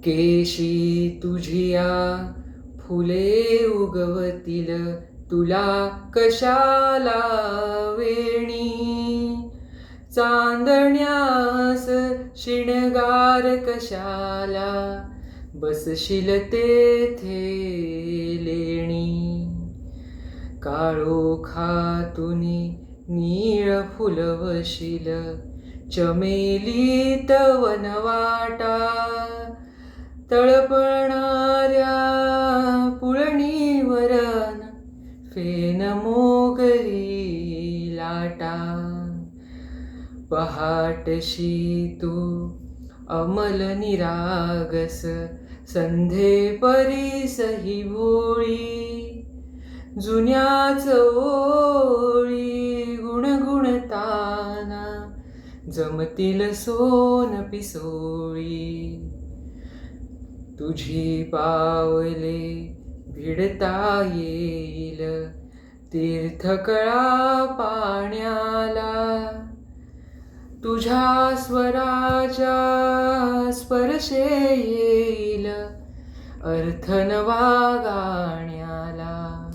केशी तुझिया फुले उगवतील, तुला कशाला वेणी. चांदण्यास शिणगार कशाला, बसशील तेथे लेणी. काळोखातुनी नीळ फुलवशील, चमेलीत वनवाटा. तळपणाऱ्या पुळणीवरन फेन मोगरी लाटा. पहाटशी तू अमल निरागस, संधे परीसही भोळी. जुन्याच ओळी गुणगुणताना, जमतील सोन पिसोळी. तुझी पावले भिडता येईल, तीर्थकळा पाण्याला. तुझ्या स्वराच्या स्पर्शे येईल, अर्थ नवा गाण्याला.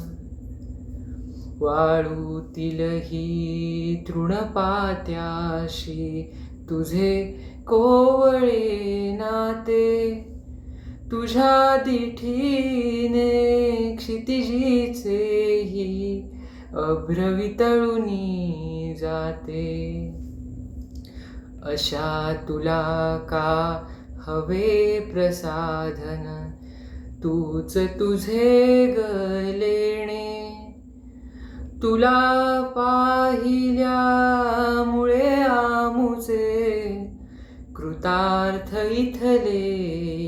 वाळूतीलही तृणपात्याशी तुझे कोवळे नाते. तुझ्या दिठीने क्षितिजीचेही अभ्र वितळुनी जाते. अशा तुला का हवे प्रसाधन, तूच तुझे गलेणे. तुला पाहिल्यामुळे आमुचे, कृतार्थ इथले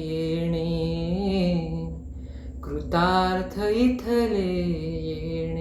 येणे. कृतार्थ इथले येणे.